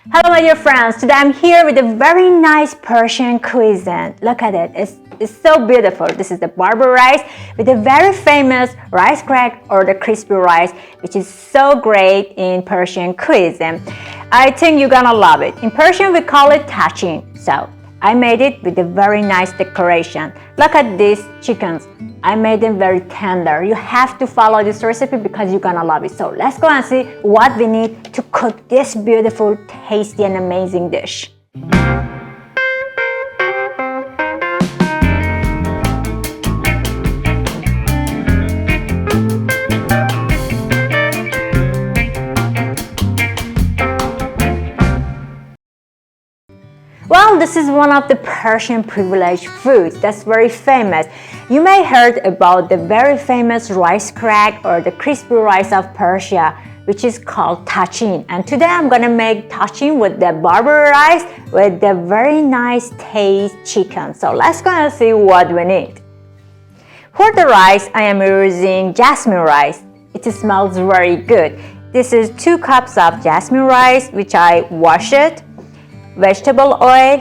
Hello my dear friends, today I'm here with a very nice Persian cuisine. Look at it, it's so beautiful. This is the Barberry rice with a very famous rice crack or the crispy rice, which is so great in Persian cuisine. I think you're gonna love it. In Persian we call it Tahchin. So I made it with a very nice decoration. Look at these chickens. I made them very tender. You have to follow this recipe because you're gonna love it. So let's go and see what we need to cook this beautiful, tasty and amazing dish. Well, this is one of the Persian privileged foods that's very famous. You may heard about the very famous rice crack or the crispy rice of Persia, which is called Tahchin. And today I'm gonna make Tahchin with the Barberry rice with the very nice taste chicken. So let's go and see what we need. For the rice, I am using Jasmine rice. It smells very good. This is 2 cups of Jasmine rice, which I wash it. Vegetable oil.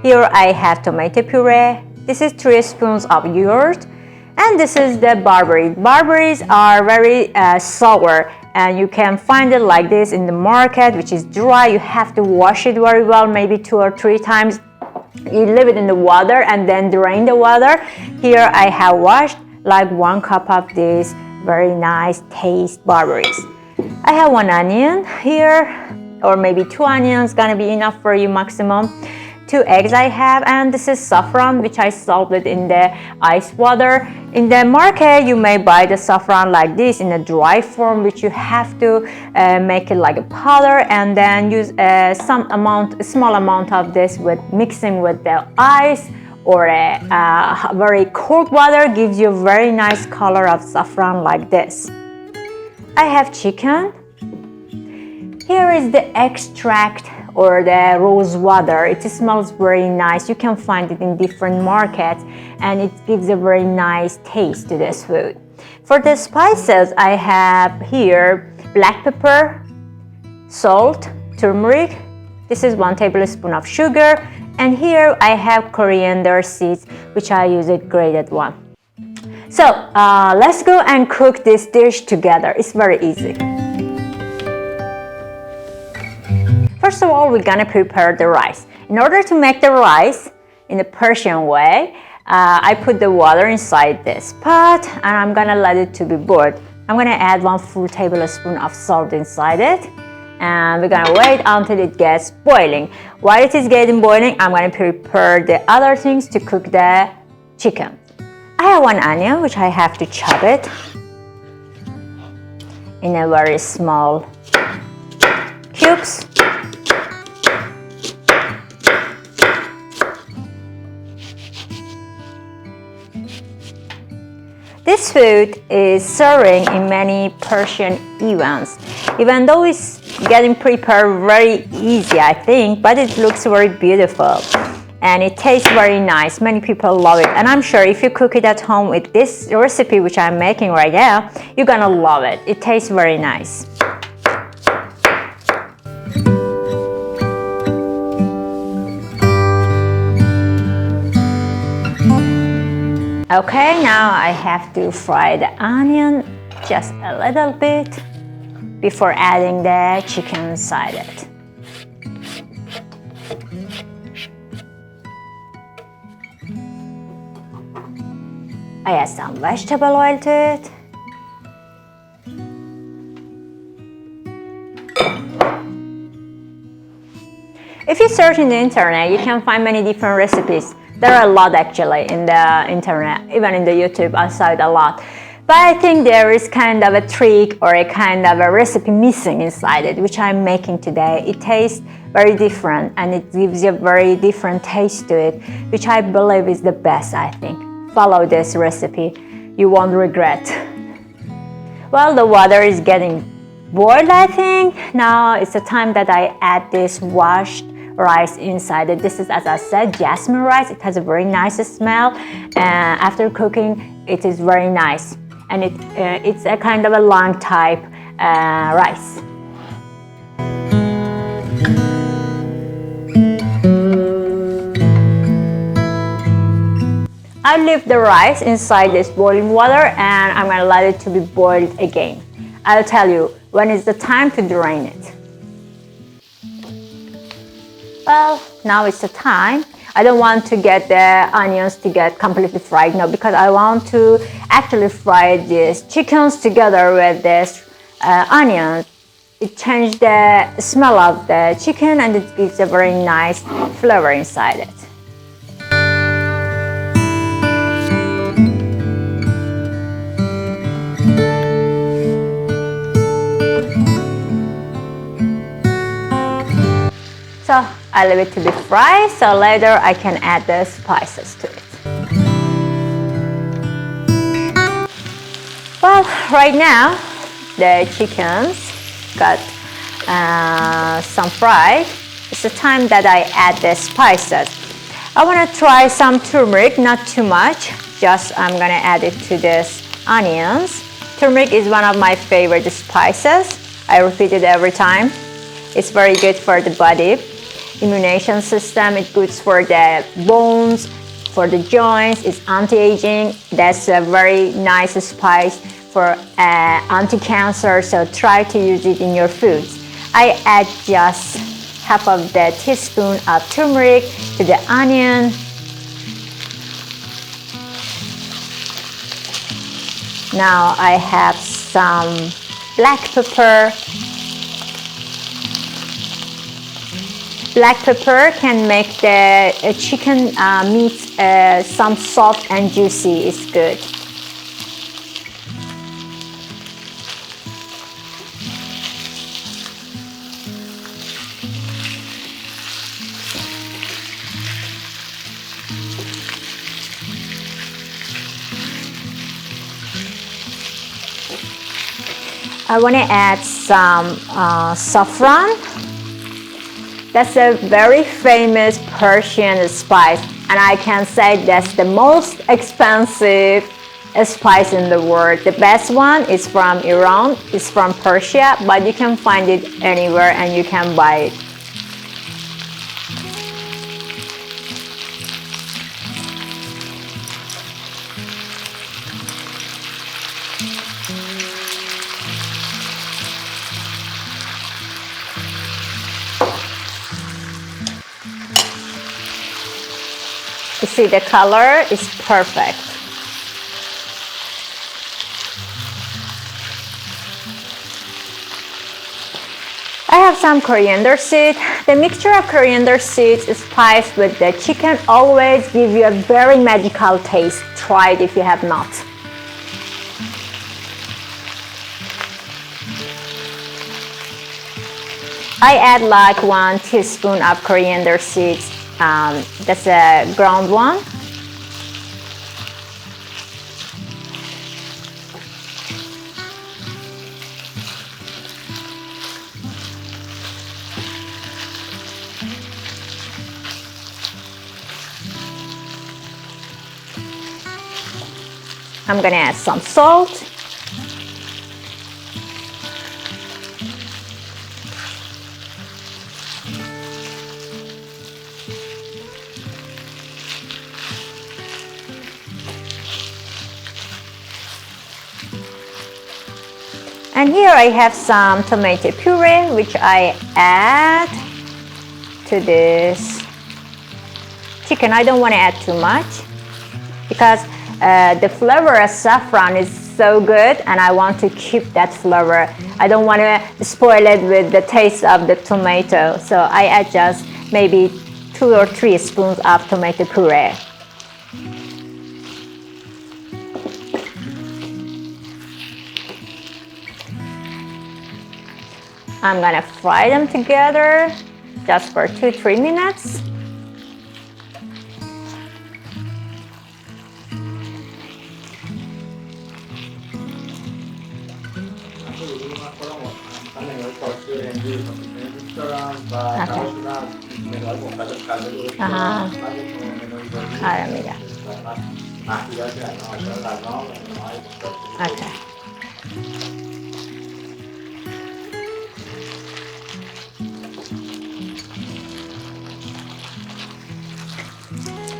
Here I have tomato puree. This is 3 spoons of yogurt, and this is the barberry. Barberries are very sour, and you can find it like this in the market, which is dry. You have to wash it very well, maybe 2 or 3 times. You leave it in the water and then drain the water. Here I have washed like 1 cup of this very nice taste barberries. I have 1 onion here, or maybe 2 onions, gonna be enough for you maximum. 2 eggs I have, and this is saffron, which I solved it in the ice water. In the market, you may buy the saffron like this in a dry form, which you have to make it like a powder, and then use a small amount of this with mixing with the ice or a very cold water gives you a very nice color of saffron like this. I have chicken. Here is the extract or the rose water. It smells very nice. You can find it in different markets and it gives a very nice taste to this food. For the spices, I have here black pepper, salt, turmeric. This is 1 tablespoon of sugar, and here I have coriander seeds, which I use a grated one. So let's go and cook this dish together. It's very easy. First of all, we're gonna prepare the rice. In order to make the rice in the Persian way, I put the water inside this pot and I'm gonna let it to be boiled. I'm gonna add 1 full tablespoon of salt inside it, and we're gonna wait until it gets boiling. While it is getting boiling, I'm gonna prepare the other things to cook the chicken. I have 1 onion, which I have to chop it in a very small cubes. This food is serving in many Persian events. Even though it's getting prepared very easy, I think, but it looks very beautiful and it tastes very nice. Many people love it, and I'm sure if you cook it at home with this recipe which I'm making right now, you're gonna love it. It tastes very nice. Okay, now I have to fry the onion just a little bit before adding the chicken inside it. I add some vegetable oil to it. If you search in the internet, you can find many different recipes. There are a lot actually in the internet, even in the YouTube, I saw it a lot. But I think there is kind of a trick or a kind of a recipe missing inside it, which I'm making today. It tastes very different and it gives you a very different taste to it, which I believe is the best, I think. Follow this recipe, you won't regret. Well, the water is getting boiled, I think. Now it's the time that I add this washed rice inside it. This is, as I said, jasmine rice. It has a very nice smell, and after cooking it is very nice, and it's a kind of a long type rice. leave the rice inside this boiling water and I'm gonna let it to be boiled again. I'll tell you when is the time to drain it. Well, now it's the time. I don't want to get the onions to get completely fried now because I want to actually fry these chickens together with this onion. It changes the smell of the chicken and it gives a very nice flavor inside it. So I leave it to be fried, so later I can add the spices to it. Well, right now the chickens got some fried. It's the time that I add the spices. I want to try some turmeric, not too much, just I'm gonna add it to this onions. Turmeric is one of my favorite spices. I repeat it every time. It's very good for the body. Immunization system, it's good for the bones, for the joints, it's anti-aging. That's a very nice spice for anti-cancer, so try to use it in your foods. I add just half of the teaspoon of turmeric to the onion. Now I have some black pepper. Black pepper can make the chicken meat some soft and juicy. It's good. I want to add some saffron. That's a very famous Persian spice, and I can say that's the most expensive spice in the world. The best one is from Iran, it's from Persia, but you can find it anywhere and you can buy it. You see the color is perfect. I have some coriander seed. The mixture of coriander seeds spiced with the chicken always give you a very magical taste. Try it if you have not. I add like 1 teaspoon of coriander seeds. That's a ground one. I'm gonna add some salt. And here I have some tomato puree, which I add to this chicken. I don't want to add too much because the flavor of saffron is so good and I want to keep that flavor. I don't want to spoil it with the taste of the tomato. So I add just maybe 2 or 3 spoons of tomato puree. I'm gonna fry them together just for 2-3 minutes. Ahora mira. Okay.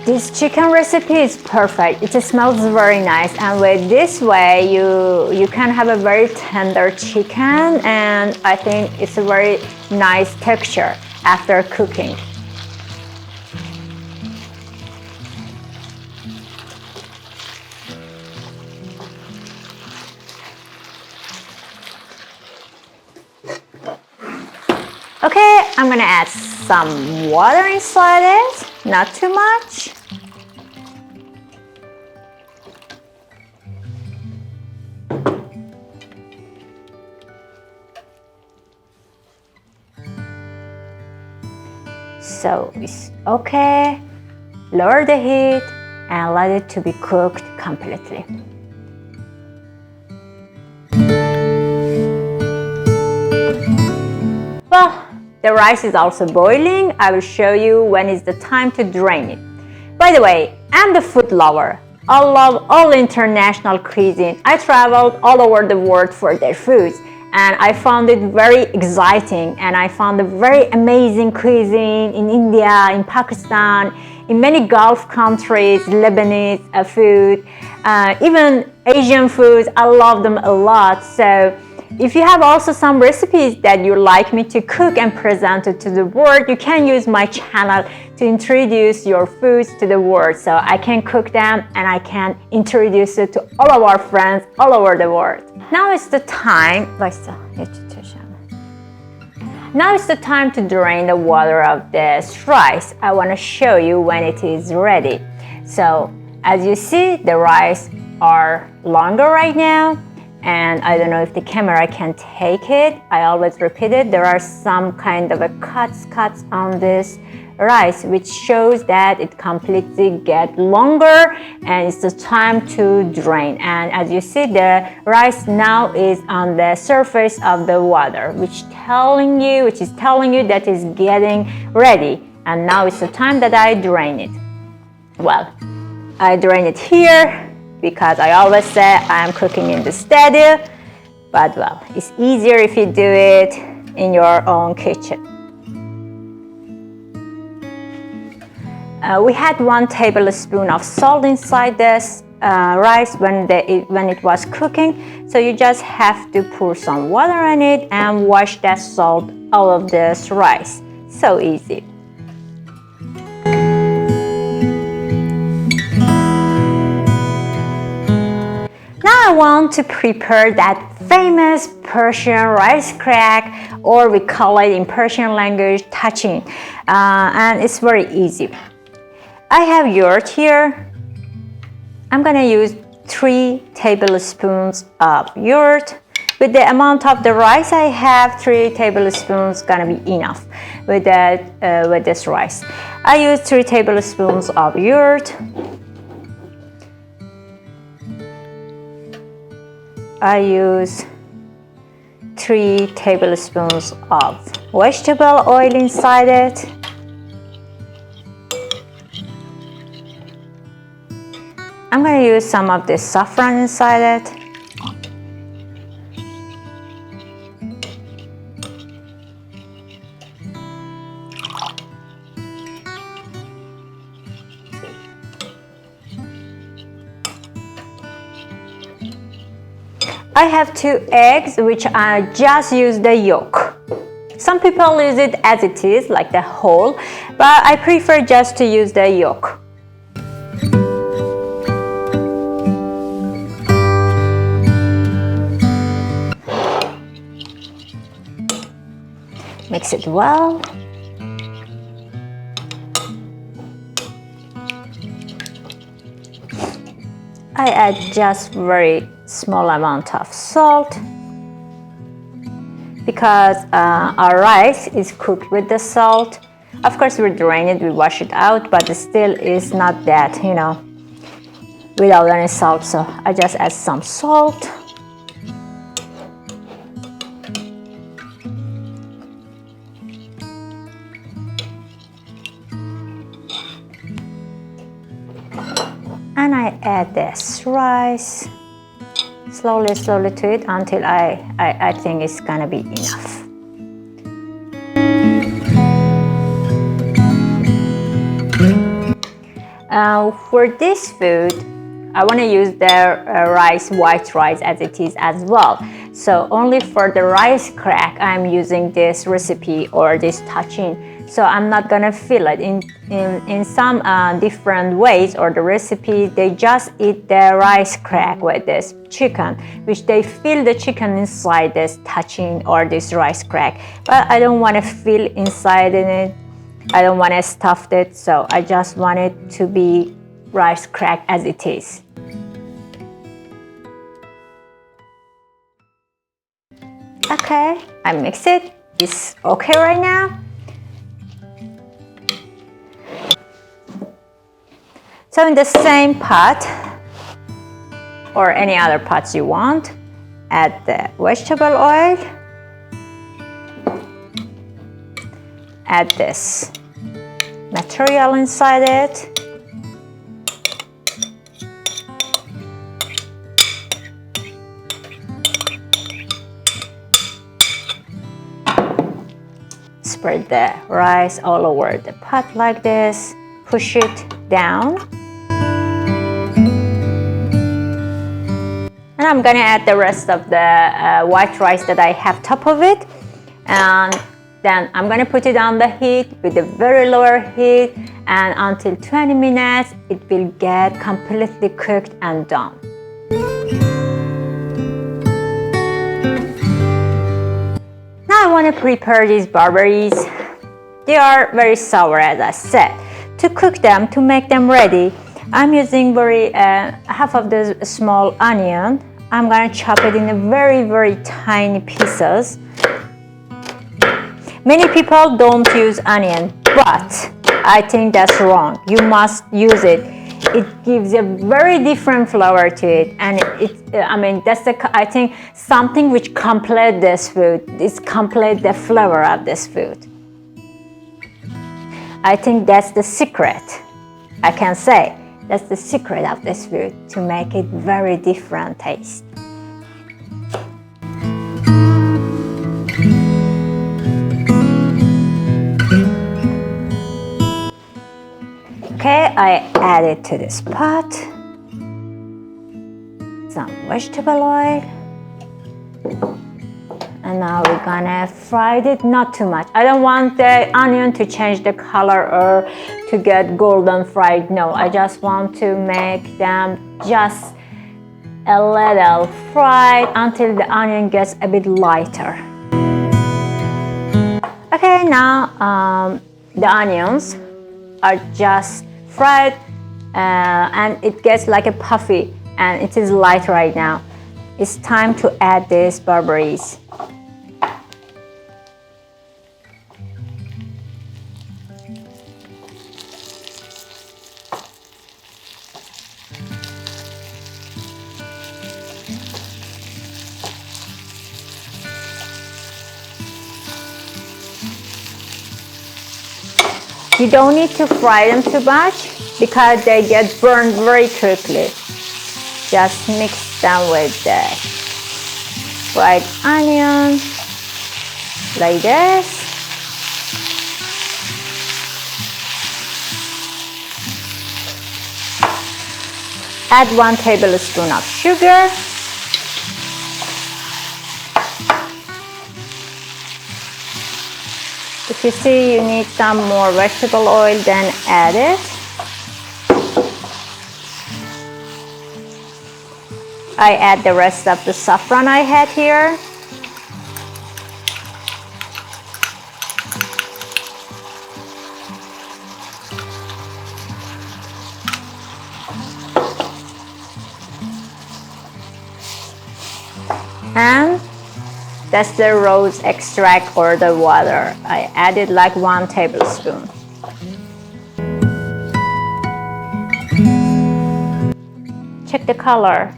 This chicken recipe is perfect. It smells very nice, and with this way you can have a very tender chicken, and I think it's a very nice texture after cooking. Okay, I'm gonna add some water inside it, not too much. So it's okay. Lower the heat and let it to be cooked completely. Well, the rice is also boiling. I will show you when is the time to drain it. By the way, I'm the food lover. I love all international cuisine. I traveled all over the world for their foods, and I found it very exciting, and I found a very amazing cuisine in India, in Pakistan, in many Gulf countries, Lebanese food, even Asian foods. I love them a lot. So if you have also some recipes that you'd like me to cook and present it to the world, you can use my channel to introduce your foods to the world, so I can cook them and I can introduce it to all of our friends all over the world. Now it's the time. Now it's the time to drain the water of this rice. I want to show you when it is ready. So as you see, the rice are longer right now, and I don't know if the camera can take it. I always repeat it. There are some kind of a cuts on this rice, which shows that it completely get longer and it's the time to drain. And as you see, the rice now is on the surface of the water, which is telling you that it's getting ready. And now it's the time that I drain it. Well, I drain it here because I always say I am cooking in the studio, but well, it's easier if you do it in your own kitchen. We had 1 tablespoon of salt inside this rice when it was cooking, so you just have to pour some water in it and wash that salt out of this rice. So easy. Now I want to prepare that famous Persian rice crack, or we call it in Persian language Tahchin, and it's very easy. I have yogurt here. I'm gonna use 3 tablespoons of yogurt. With the amount of the rice I have, 3 tablespoons gonna be enough with this rice. I use 3 tablespoons of yogurt. I use 3 tablespoons of vegetable oil inside it. I'm going to use some of this saffron inside it. I have 2 eggs, which I just use the yolk. Some people use it as it is, like the whole, but I prefer just to use the yolk. Mix it well. I add just very small amount of salt because our rice is cooked with the salt. Of course, we drain it, we wash it out, but it still is not that, without any salt. So I just add some salt. And I add this rice slowly to it until I think it's gonna be enough. For this food, I want to use the white rice as it is as well. So only for the rice crack, I'm using this recipe or this Tahchin. So I'm not gonna fill it in some different ways, or the recipe they just eat the rice crack with this chicken, which they fill the chicken inside this Tahchin or this rice crack. But I don't want to fill inside in it. I don't want to stuff it, so I just want it to be rice crack as it is. Okay, I mix it. It's okay right now. So in the same pot, or any other pots you want, add the vegetable oil. Add this material inside it. Spread the rice all over the pot like this. Push it down. And I'm gonna add the rest of the white rice that I have top of it. And then I'm gonna put it on the heat with a very lower heat, and until 20 minutes it will get completely cooked and done. Now I want to prepare these barberries. They are very sour, as I said. To cook them, to make them ready, I'm using half of the small onion. I'm gonna chop it in a very tiny pieces. Many people don't use onion, but I think that's wrong. You must use it. It gives a very different flavor to it, and that's I think something which complete this food. It's complete the flavor of this food. I think that's the secret. I can say that's the secret of this food, to make it very different taste. Okay, I add it to this pot. Some vegetable oil. And now we're gonna fry it, not too much. I don't want the onion to change the color or to get golden fried. No, I just want to make them just a little fried until the onion gets a bit lighter. Okay, now the onions are just fried and it gets like a puffy, and it is light right now. It's time to add these barberries. You don't need to fry them too much because they get burned very quickly. Just mix them with the fried onion like this. Add 1 tablespoon of sugar. If you see you need some more vegetable oil, then add it. I add the rest of the saffron I had here. And that's the rose extract or the water. I added like 1 tablespoon. Check the color.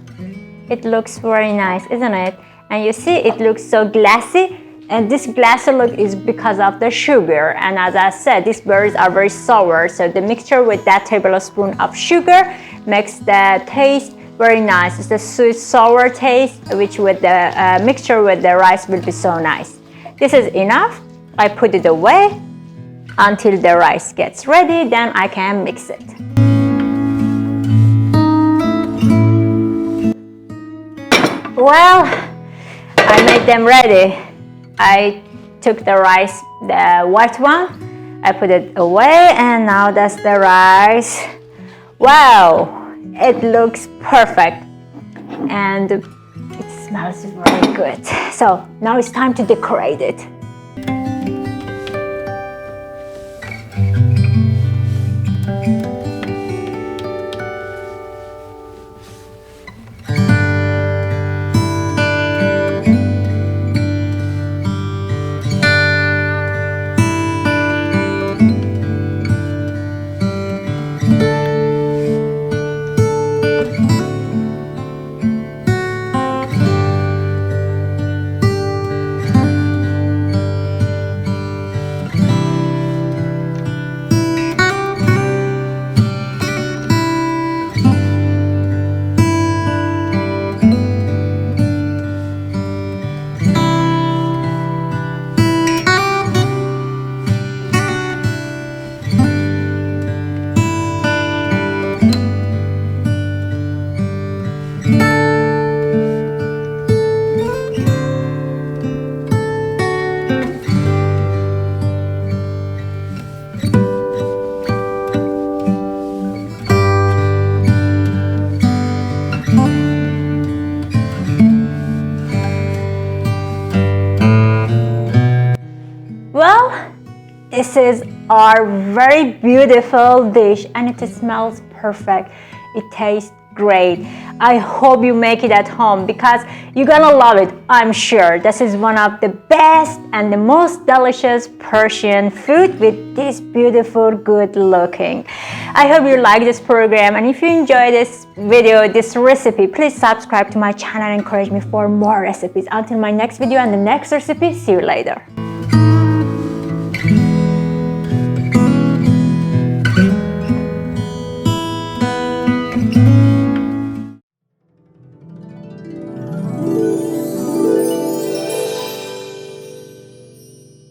It looks very nice, isn't it? And you see it looks so glassy, and this glassy look is because of the sugar. And as I said, these berries are very sour, so the mixture with that tablespoon of sugar makes the taste very nice. It's a sweet sour taste, which with the mixture with the rice will be so nice. This is enough. I put it away until the rice gets ready, then I can mix it. Well, I made them ready. I took the rice, the white one, I put it away, and now that's the rice. Wow, it looks perfect and it smells very good. So now it's time to decorate it. Well, this is our very beautiful dish and it smells perfect. It tastes great. I hope you make it at home because you're gonna love it, I'm sure. This is one of the best and the most delicious Persian food with this beautiful, good looking. I hope you like this program, and if you enjoy this video, this recipe, please subscribe to my channel and encourage me for more recipes. Until my next video and the next recipe, see you later.